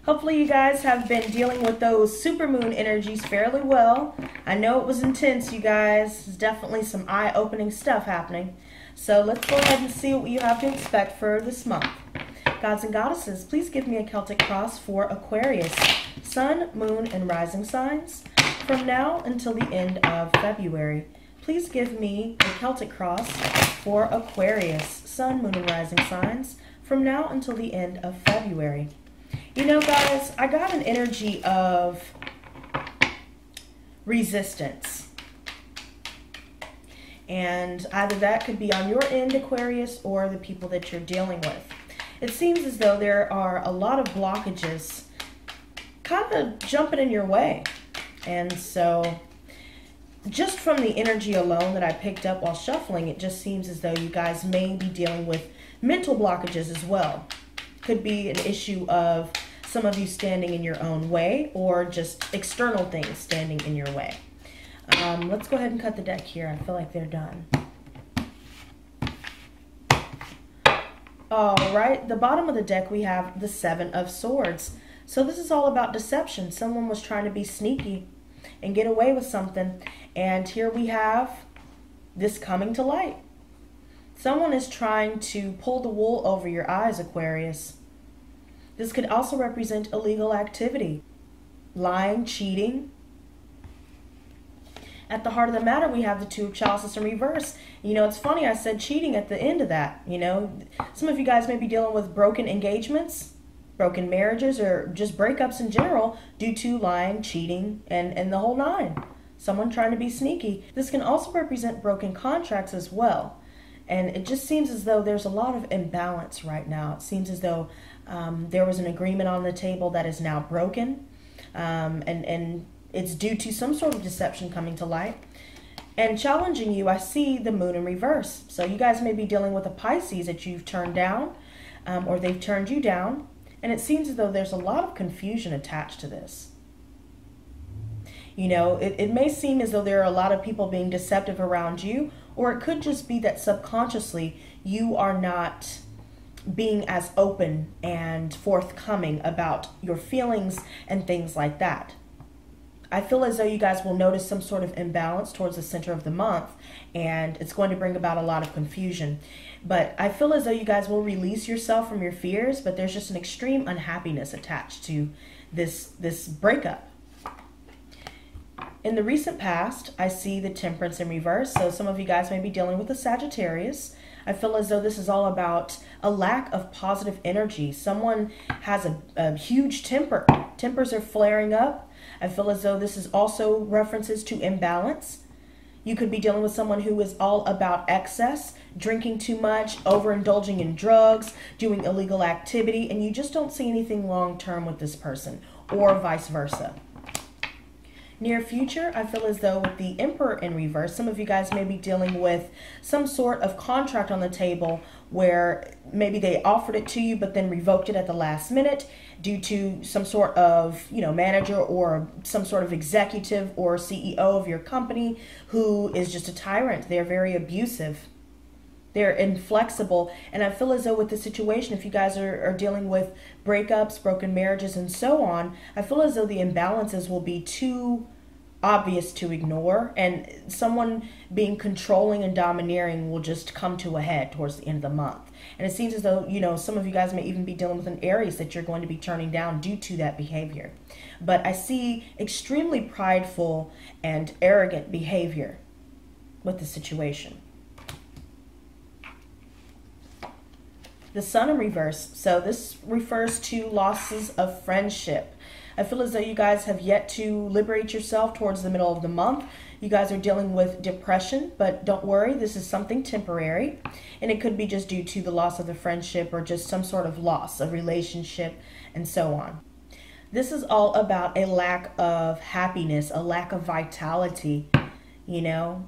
Hopefully you guys have been dealing with those supermoon energies fairly well. I know it was intense, you guys. There's definitely some eye-opening stuff happening. So let's go ahead and see what you have to expect for this month. Gods and goddesses, please give me a Celtic cross for Aquarius, sun, moon, and rising signs from now until the end of February. Please give me a Celtic cross for Aquarius, sun, moon, and rising signs from now until the end of February. You know, guys, I got an energy of resistance. And either that could be on your end, Aquarius, or the people that you're dealing with. It seems as though there are a lot of blockages kind of jumping in your way. And so just from the energy alone that I picked up while shuffling, it just seems as though you guys may be dealing with mental blockages as well. Could be an issue of some of you standing in your own way, or just external things standing in your way. Let's go ahead and cut the deck here. I feel like they're done. All right, the bottom of the deck we have the Seven of Swords. So this is all about deception. Someone was trying to be sneaky and get away with something. And here we have this coming to light. Someone is trying to pull the wool over your eyes, Aquarius. This could also represent illegal activity, lying, cheating. At the heart of the matter, we have the Two of Chalices in reverse. You know, it's funny, I said cheating at the end of that. You know, some of you guys may be dealing with broken engagements, broken marriages, or just breakups in general due to lying, cheating, and the whole nine. Someone trying to be sneaky. This can also represent broken contracts as well. And it just seems as though there's a lot of imbalance right now. It seems as though there was an agreement on the table that is now broken. And it's due to some sort of deception coming to light. And challenging you, I see the moon in reverse. So you guys may be dealing with a Pisces that you've turned down, or they've turned you down. And it seems as though there's a lot of confusion attached to this. You know, it may seem as though there are a lot of people being deceptive around you, or it could just be that subconsciously you are not being as open and forthcoming about your feelings and things like that. I feel as though you guys will notice some sort of imbalance towards the center of the month, and it's going to bring about a lot of confusion. But I feel as though you guys will release yourself from your fears, but there's just an extreme unhappiness attached to this breakup. In the recent past, I see the Temperance in reverse. So some of you guys may be dealing with a Sagittarius. I feel as though this is all about a lack of positive energy. Someone has a huge temper. Tempers are flaring up. I feel as though this is also references to imbalance. You could be dealing with someone who is all about excess, drinking too much, overindulging in drugs, doing illegal activity, and you just don't see anything long-term with this person, or vice versa. Near future, I feel as though with the Emperor in reverse, some of you guys may be dealing with some sort of contract on the table where maybe they offered it to you but then revoked it at the last minute due to some sort of, you know, manager or some sort of executive or CEO of your company who is just a tyrant. They're very abusive. They're inflexible. And I feel as though with the situation, if you guys are dealing with breakups, broken marriages, and so on, I feel as though the imbalances will be too obvious to ignore. And someone being controlling and domineering will just come to a head towards the end of the month. And it seems as though, you know, some of you guys may even be dealing with an Aries that you're going to be turning down due to that behavior. But I see extremely prideful and arrogant behavior with the situation. The Sun in reverse. So this refers to losses of friendship. I feel as though you guys have yet to liberate yourself towards the middle of the month. You guys are dealing with depression, but don't worry, this is something temporary. And it could be just due to the loss of the friendship or just some sort of loss of relationship and so on. This is all about a lack of happiness, a lack of vitality, you know.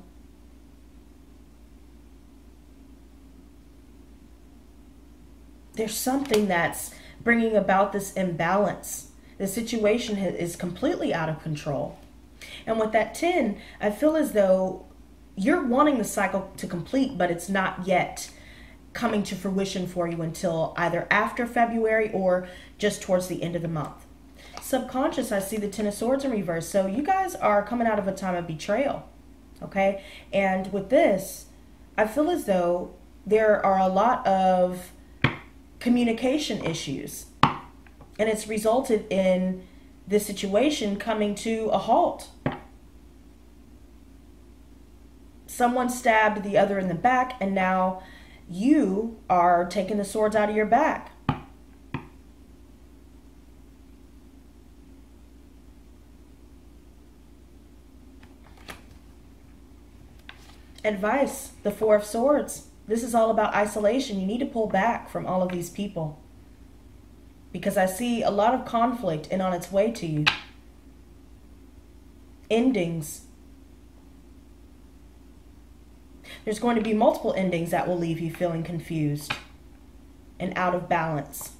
There's something that's bringing about this imbalance. The situation is completely out of control. And with that 10, I feel as though you're wanting the cycle to complete, but it's not yet coming to fruition for you until either after February or just towards the end of the month. Subconscious, I see the Ten of Swords in reverse. So you guys are coming out of a time of betrayal. Okay? And with this, I feel as though there are a lot of communication issues. And it's resulted in this situation coming to a halt. Someone stabbed the other in the back, and now you are taking the swords out of your back. Advice, the Four of Swords. This is all about isolation. You need to pull back from all of these people, because I see a lot of conflict and on its way to you. Endings. There's going to be multiple endings that will leave you feeling confused and out of balance.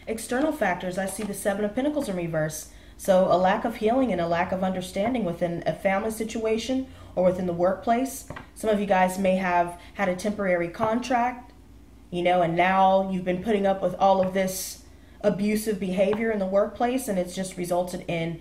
External factors, I see the Seven of Pentacles in reverse. So a lack of healing and a lack of understanding within a family situation or within the workplace. Some of you guys may have had a temporary contract, you know, and now you've been putting up with all of this abusive behavior in the workplace, and it's just resulted in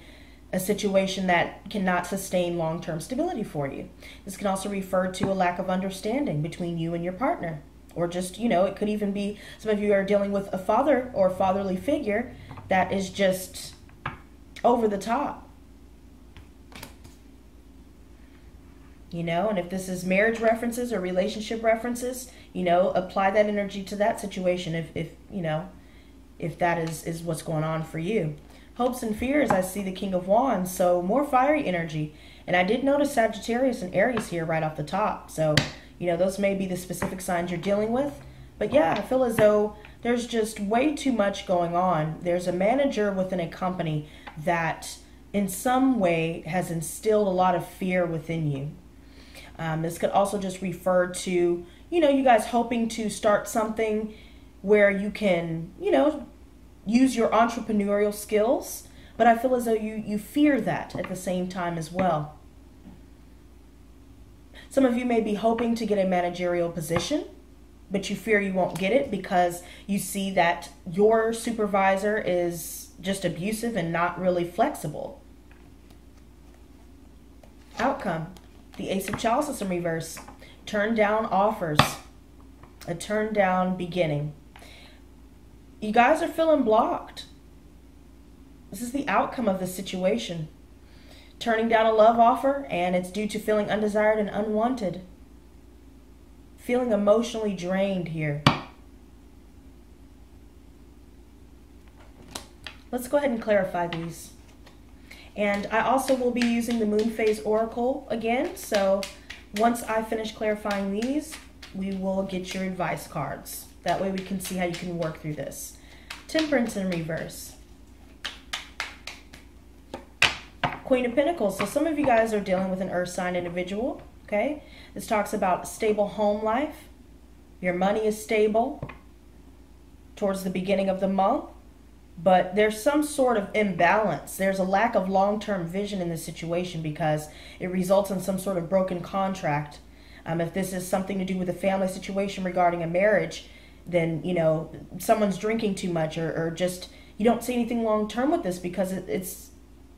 a situation that cannot sustain long-term stability for you. This can also refer to a lack of understanding between you and your partner. Or just, you know, it could even be some of you are dealing with a father or fatherly figure that is just over the top. You know, and if this is marriage references or relationship references, you know, apply that energy to that situation if you know, if that is what's going on for you. Hopes and fears, I see the King of Wands, so more fiery energy. And I did notice Sagittarius and Aries here right off the top. So, you know, those may be the specific signs you're dealing with. But yeah, I feel as though there's just way too much going on. There's a manager within a company that in some way has instilled a lot of fear within you. This could also just refer to, you know, you guys hoping to start something where you can, you know, use your entrepreneurial skills, but I feel as though you fear that at the same time as well. Some of you may be hoping to get a managerial position, but you fear you won't get it because you see that your supervisor is just abusive and not really flexible. Outcome, the Ace of Chalices in reverse. Turn down offers, a turn down beginning. You guys are feeling blocked. This is the outcome of the situation. Turning down a love offer, and it's due to feeling undesired and unwanted. Feeling emotionally drained here. Let's go ahead and clarify these. And I also will be using the Moon Phase Oracle again. So once I finish clarifying these, we will get your advice cards. That way we can see how you can work through this. Temperance in reverse. Queen of Pentacles. So some of you guys are dealing with an earth sign individual. Okay. This talks about stable home life. Your money is stable towards the beginning of the month. But there's some sort of imbalance. There's a lack of long-term vision in this situation because it results in some sort of broken contract. If this is something to do with a family situation regarding a marriage, then, you know, someone's drinking too much or just, you don't see anything long-term with this because it's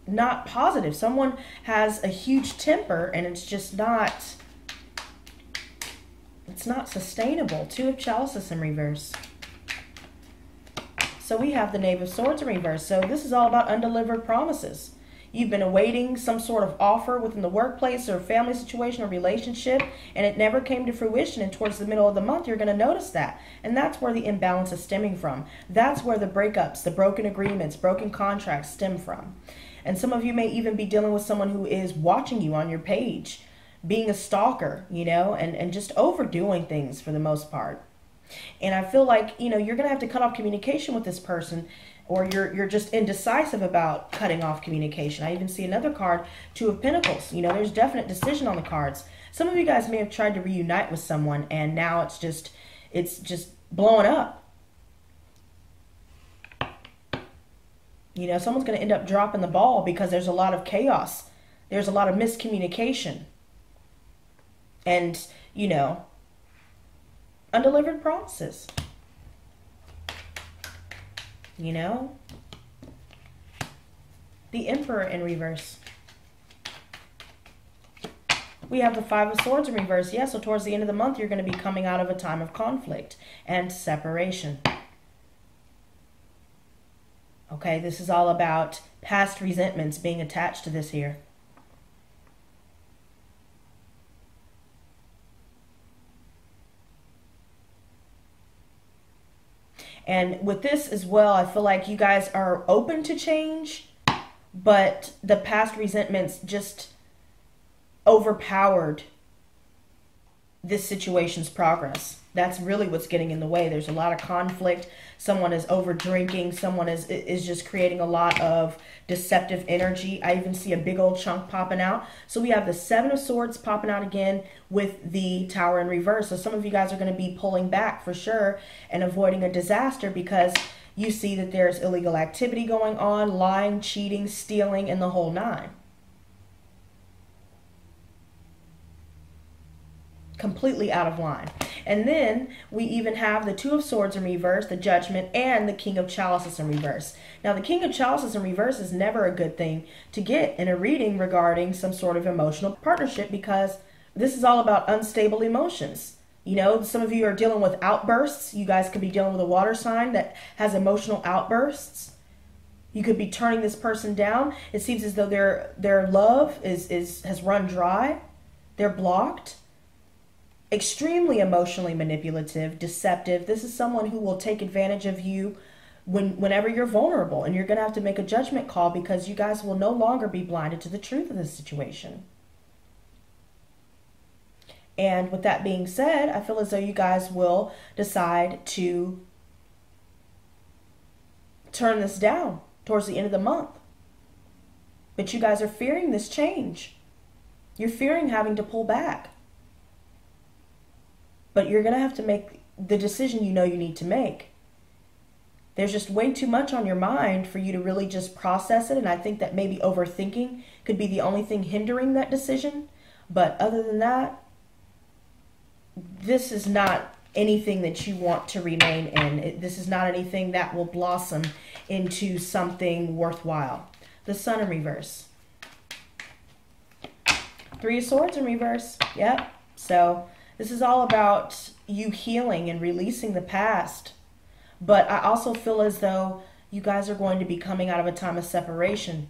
not positive. Someone has a huge temper and it's just not, it's not sustainable. Two of Chalices in reverse. So we have the Knave of Swords in reverse. So this is all about undelivered promises. You've been awaiting some sort of offer within the workplace or family situation or relationship, and it never came to fruition. And towards the middle of the month, you're going to notice that. And that's where the imbalance is stemming from. That's where the breakups, the broken agreements, broken contracts stem from. And some of you may even be dealing with someone who is watching you on your page, being a stalker, you know, and just overdoing things for the most part. And I feel like, you know, you're going to have to cut off communication with this person, or you're just indecisive about cutting off communication. I even see another card, Two of Pentacles. You know, there's definite decision on the cards. Some of you guys may have tried to reunite with someone, and now it's just blowing up. You know, someone's going to end up dropping the ball because there's a lot of chaos. There's a lot of miscommunication. And, you know, undelivered promises. you know? The Emperor in reverse. We have the Five of Swords in reverse. Yeah, so towards the end of the month, you're going to be coming out of a time of conflict and separation. Okay, this is all about past resentments being attached to this here. And with this as well, I feel like you guys are open to change, but the past resentments just overpowered this situation's progress. That's really what's getting in the way. There's a lot of conflict. Someone is over drinking. Someone is just creating a lot of deceptive energy. I even see a big old chunk popping out. So we have the Seven of Swords popping out again with the Tower in reverse. So some of you guys are going to be pulling back for sure and avoiding a disaster because you see that there's illegal activity going on, lying, cheating, stealing, and the whole nine. Completely out of line. And then we even have the Two of Swords in reverse, the Judgment, and the King of Chalices in reverse. Now, the King of Chalices in reverse is never a good thing to get in a reading regarding some sort of emotional partnership because this is all about unstable emotions. You know, some of you are dealing with outbursts. You guys could be dealing with a water sign that has emotional outbursts. You could be turning this person down. It seems as though their love has run dry. They're blocked. Extremely emotionally manipulative, deceptive. This is someone who will take advantage of you whenever you're vulnerable, and you're going to have to make a judgment call because you guys will no longer be blinded to the truth of this situation. And with that being said, I feel as though you guys will decide to turn this down towards the end of the month. But you guys are fearing this change. You're fearing having to pull back. But you're going to have to make the decision you know you need to make. There's just way too much on your mind for you to really just process it. And I think that maybe overthinking could be the only thing hindering that decision. But other than that, this is not anything that you want to remain in. This is not anything that will blossom into something worthwhile. The Sun in reverse. Three of Swords in reverse. Yep. So this is all about you healing and releasing the past. But I also feel as though you guys are going to be coming out of a time of separation.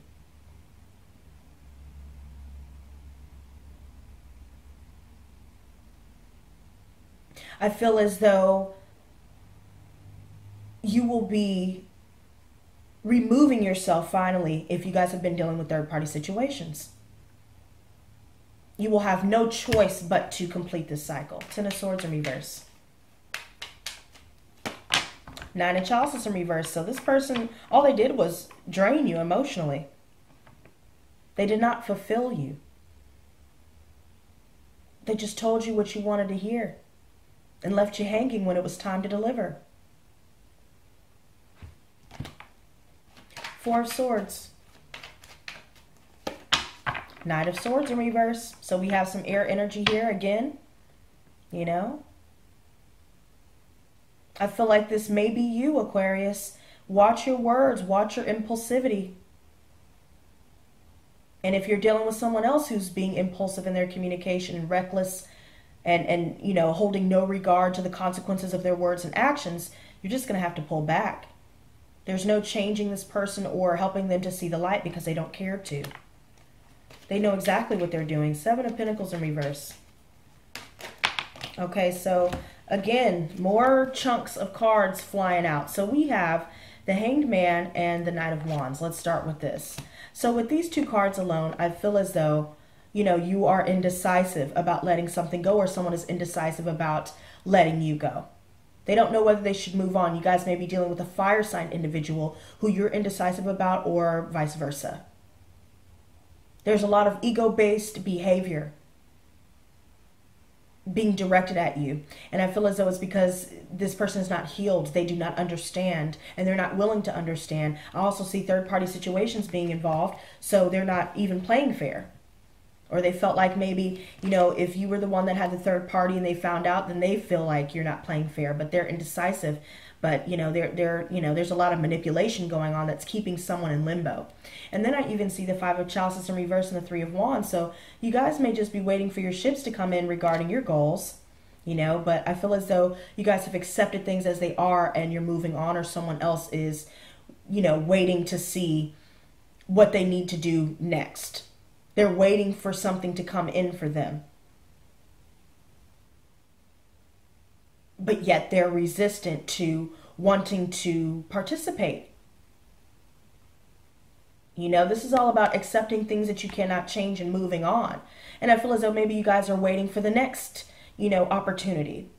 I feel as though you will be removing yourself finally if you guys have been dealing with third-party situations. You will have no choice but to complete this cycle. Ten of Swords in reverse. Nine of Chalices in reverse. So this person, all they did was drain you emotionally. They did not fulfill you. They just told you what you wanted to hear and left you hanging when it was time to deliver. Four of Swords. Knight of Swords in reverse. So we have some air energy here again. You know? I feel like this may be you, Aquarius. Watch your words. Watch your impulsivity. And if you're dealing with someone else who's being impulsive in their communication and reckless and you know, holding no regard to the consequences of their words and actions, you're just going to have to pull back. There's no changing this person or helping them to see the light because they don't care to. They know exactly what they're doing. Seven of Pentacles in reverse. Okay, so again, more chunks of cards flying out. So we have the Hanged Man and the Knight of Wands. Let's start with this. So with these two cards alone, I feel as though, you know, you are indecisive about letting something go, or someone is indecisive about letting you go. They don't know whether they should move on. You guys may be dealing with a fire sign individual who you're indecisive about, or vice versa. There's a lot of ego-based behavior being directed at you. And I feel as though it's because this person is not healed. They do not understand, and they're not willing to understand. I also see third-party situations being involved, so they're not even playing fair. Or they felt like maybe, you know, if you were the one that had the third party and they found out, then they feel like you're not playing fair, but they're indecisive. But, you know, there's a lot of manipulation going on that's keeping someone in limbo. And then I even see the Five of Chalices in reverse and the Three of Wands. So you guys may just be waiting for your ships to come in regarding your goals, you know, but I feel as though you guys have accepted things as they are and you're moving on, or someone else is, you know, waiting to see what they need to do next. They're waiting for something to come in for them. But yet they're resistant to wanting to participate. You know, this is all about accepting things that you cannot change and moving on. And I feel as though maybe you guys are waiting for the next, you know, opportunity.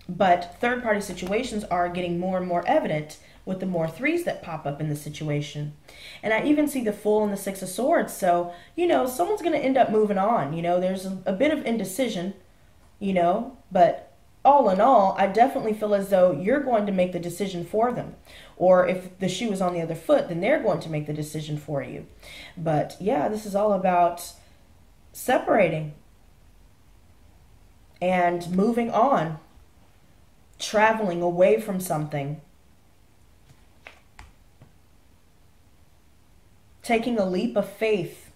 But third-party situations are getting more and more evident with the more threes that pop up in the situation. And I even see the Fool and the Six of Swords. So, you know, someone's going to end up moving on. You know, there's a bit of indecision, you know, but all in all, I definitely feel as though you're going to make the decision for them. Or if the shoe is on the other foot, then they're going to make the decision for you. But yeah, this is all about separating and moving on, traveling away from something, taking a leap of faith.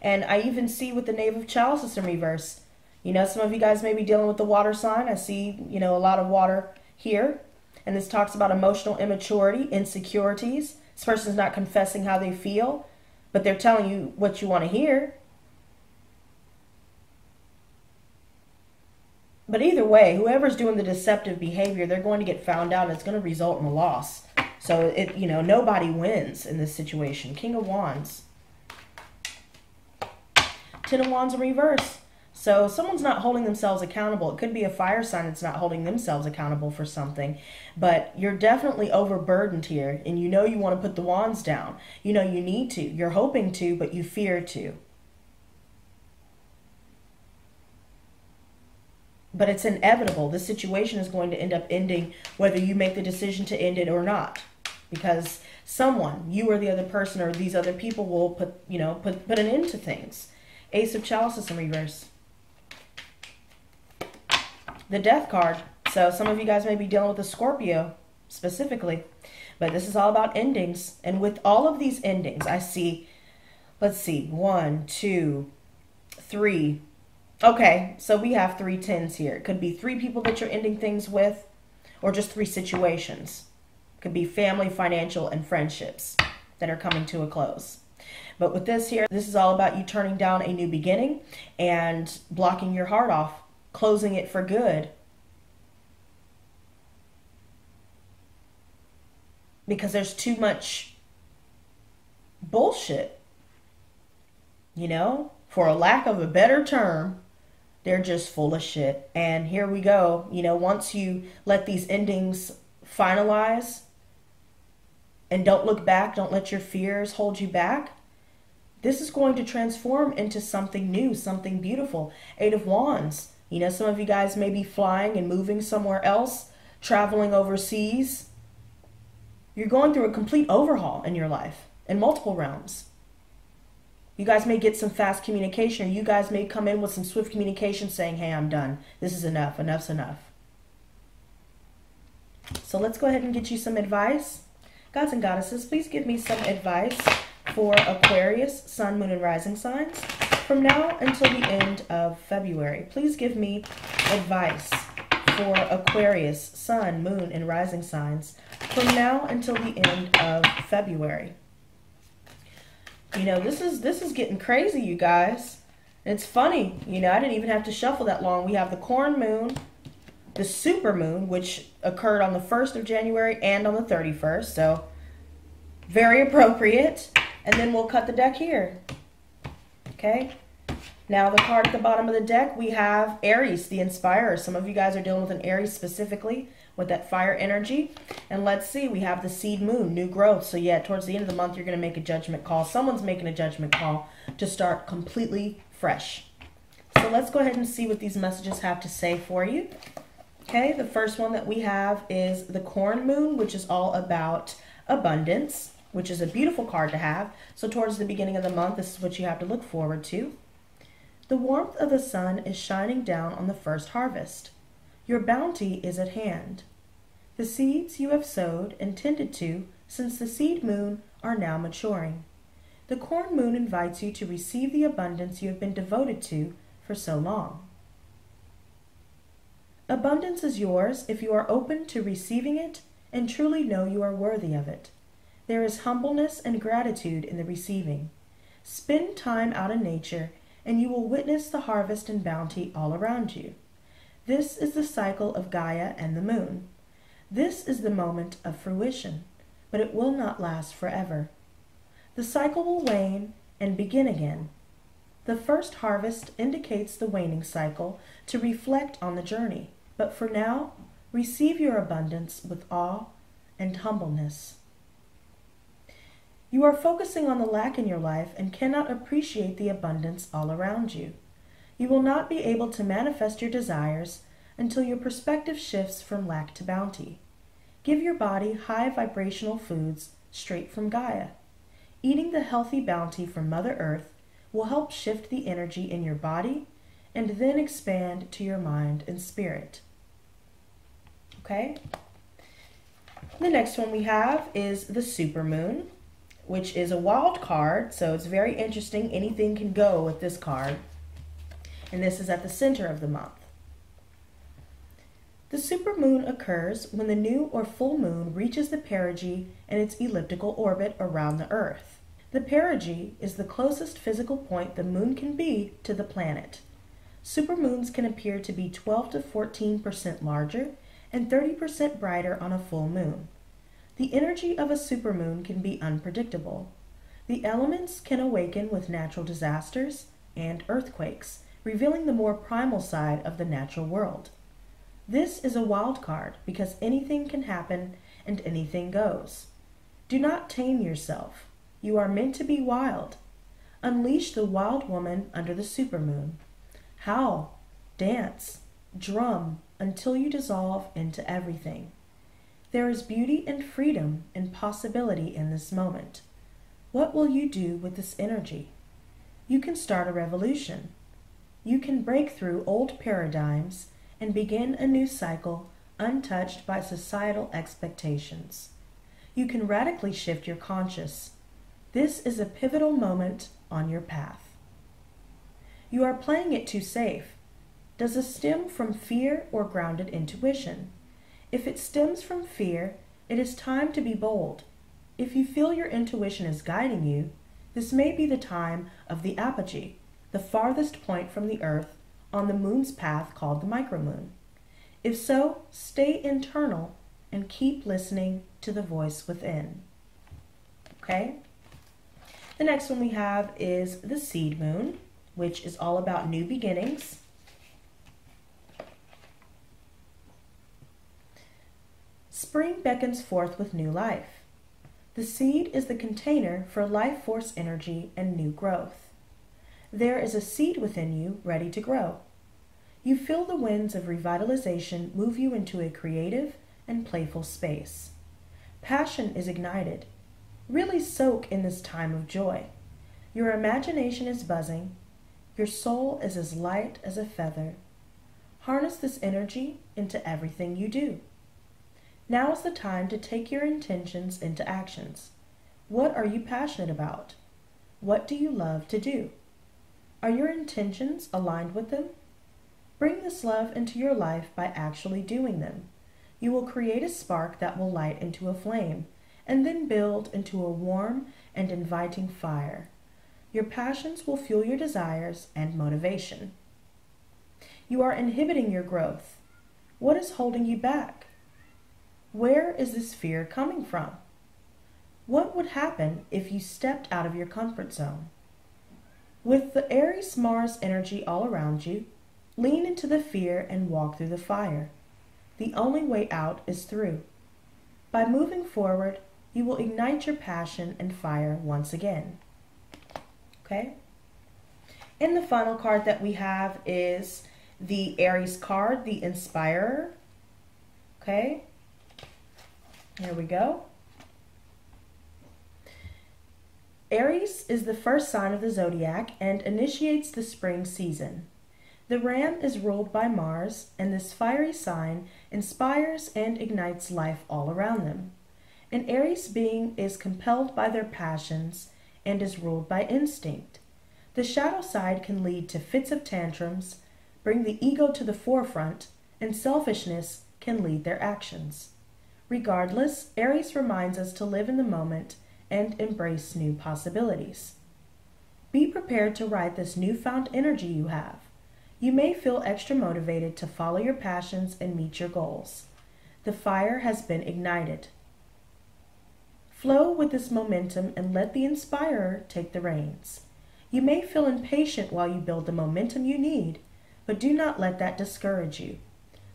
And I even see with the Knave of Chalices in reverse, you know, some of you guys may be dealing with the water sign. I see, you know, a lot of water here. And this talks about emotional immaturity, insecurities. This person's not confessing how they feel, but they're telling you what you want to hear. But either way, whoever's doing the deceptive behavior, they're going to get found out, and it's going to result in a loss. So, you know, nobody wins in this situation. King of Wands. Ten of Wands in reverse. So someone's not holding themselves accountable. It could be a fire sign that's not holding themselves accountable for something. But you're definitely overburdened here. And you know you want to put the wands down. You know you need to. You're hoping to, but you fear to. But it's inevitable. This situation is going to end up ending whether you make the decision to end it or not. Because someone, you or the other person or these other people will put an end to things. Ace of Chalices in reverse. The Death card. So some of you guys may be dealing with a Scorpio specifically. But this is all about endings. And with all of these endings, I see, let's see, 1, 2, 3. Okay, so we have 3 tens here. It could be 3 people that you're ending things with, or just 3 situations. It could be family, financial, and friendships that are coming to a close. But with this here, this is all about you turning down a new beginning and blocking your heart off, closing it for good. Because there's too much bullshit. You know, for a lack of a better term, they're just full of shit. And here we go. You know, once you let these endings finalize and don't look back, don't let your fears hold you back, this is going to transform into something new, something beautiful. 8 of Wands. You know, some of you guys may be flying and moving somewhere else, traveling overseas. You're going through a complete overhaul in your life in multiple realms. You guys may get some fast communication. You guys may come in with some swift communication saying, hey, I'm done. This is enough. Enough's enough. So let's go ahead and get you some advice. Gods and goddesses, please give me some advice for Aquarius, Sun, Moon, and Rising signs from now until the end of February. Please give me advice for Aquarius, Sun, Moon, and Rising signs from now until the end of February. You know, this is getting crazy, you guys. And it's funny, you know, I didn't even have to shuffle that long. We have the corn moon, the super moon, which occurred on the 1st of January and on the 31st. So very appropriate. And then we'll cut the deck here. Okay. Now the card at the bottom of the deck, we have Aries, the Inspirer. Some of you guys are dealing with an Aries specifically with that fire energy. And let's see, we have the Seed Moon, new growth. So yeah, towards the end of the month, you're going to make a judgment call. Someone's making a judgment call to start completely fresh. So let's go ahead and see what these messages have to say for you. Okay, the first one that we have is the Corn Moon, which is all about abundance. which is a beautiful card to have. So towards the beginning of the month, this is what you have to look forward to. The warmth of the sun is shining down on the first harvest. Your bounty is at hand. The seeds you have sowed and tended to since the seed moon are now maturing. The corn moon invites you to receive the abundance you have been devoted to for so long. Abundance is yours if you are open to receiving it and truly know you are worthy of it. There is humbleness and gratitude in the receiving. Spend time out in nature and you will witness the harvest and bounty all around you. This is the cycle of Gaia and the moon. This is the moment of fruition, but it will not last forever. The cycle will wane and begin again. The first harvest indicates the waning cycle to reflect on the journey, but for now, receive your abundance with awe and humbleness. You are focusing on the lack in your life and cannot appreciate the abundance all around you. You will not be able to manifest your desires until your perspective shifts from lack to bounty. Give your body high vibrational foods straight from Gaia. Eating the healthy bounty from Mother Earth will help shift the energy in your body and then expand to your mind and spirit. Okay? The next one we have is the supermoon, which is a wild card, so it's very interesting. Anything can go with this card. And this is at the center of the month. The supermoon occurs when the new or full moon reaches the perigee in its elliptical orbit around the Earth. The perigee is the closest physical point the moon can be to the planet. Supermoons can appear to be 12 to 14% larger and 30% brighter on a full moon. The energy of a supermoon can be unpredictable. The elements can awaken with natural disasters and earthquakes, revealing the more primal side of the natural world. This is a wild card because anything can happen and anything goes. Do not tame yourself. You are meant to be wild. Unleash the wild woman under the supermoon. Howl, dance, drum until you dissolve into everything. There is beauty and freedom and possibility in this moment. What will you do with this energy? You can start a revolution. You can break through old paradigms and begin a new cycle untouched by societal expectations. You can radically shift your conscious. This is a pivotal moment on your path. You are playing it too safe. Does it stem from fear or grounded intuition? If it stems from fear, it is time to be bold. If you feel your intuition is guiding you, this may be the time of the apogee, the farthest point from the Earth on the moon's path called the micromoon. If so, stay internal and keep listening to the voice within. Okay? The next one we have is the seed moon, which is all about new beginnings. Spring beckons forth with new life. The seed is the container for life force energy and new growth. There is a seed within you ready to grow. You feel the winds of revitalization move you into a creative and playful space. Passion is ignited. Really soak in this time of joy. Your imagination is buzzing. Your soul is as light as a feather. Harness this energy into everything you do. Now is the time to take your intentions into actions. What are you passionate about? What do you love to do? Are your intentions aligned with them? Bring this love into your life by actually doing them. You will create a spark that will light into a flame, and then build into a warm and inviting fire. Your passions will fuel your desires and motivation. You are inhibiting your growth. What is holding you back? Where is this fear coming from? What would happen if you stepped out of your comfort zone? With the Aries Mars energy all around you, lean into the fear and walk through the fire. The only way out is through. By moving forward, you will ignite your passion and fire once again. Okay? And the final card that we have is the Aries card, the Inspirer. Okay? Here we go. Aries is the first sign of the zodiac and initiates the spring season. The ram is ruled by Mars, and this fiery sign inspires and ignites life all around them. An Aries being is compelled by their passions and is ruled by instinct. The shadow side can lead to fits of tantrums, bring the ego to the forefront, and selfishness can lead their actions. Regardless, Aries reminds us to live in the moment and embrace new possibilities. Be prepared to ride this newfound energy you have. You may feel extra motivated to follow your passions and meet your goals. The fire has been ignited. Flow with this momentum and let the inspirer take the reins. You may feel impatient while you build the momentum you need, but do not let that discourage you.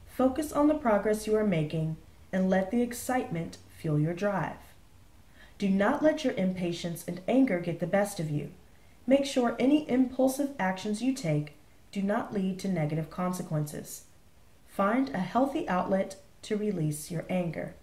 Focus on the progress you are making and let the excitement fuel your drive. Do not let your impatience and anger get the best of you. Make sure any impulsive actions you take do not lead to negative consequences. Find a healthy outlet to release your anger.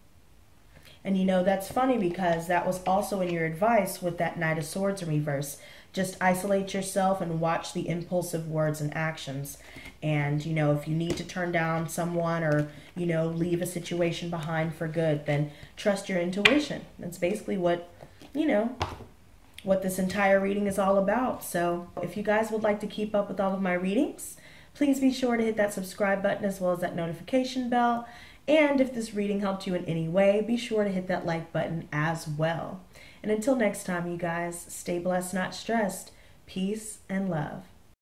And you know, that's funny because that was also in your advice with that Knight of Swords in reverse. Just isolate yourself and watch the impulsive words and actions. And, you know, if you need to turn down someone or, you know, leave a situation behind for good, then trust your intuition. That's basically what, you know, what this entire reading is all about. So if you guys would like to keep up with all of my readings, please be sure to hit that subscribe button as well as that notification bell. And if this reading helped you in any way, be sure to hit that like button as well. And until next time, you guys, stay blessed, not stressed. Peace and love.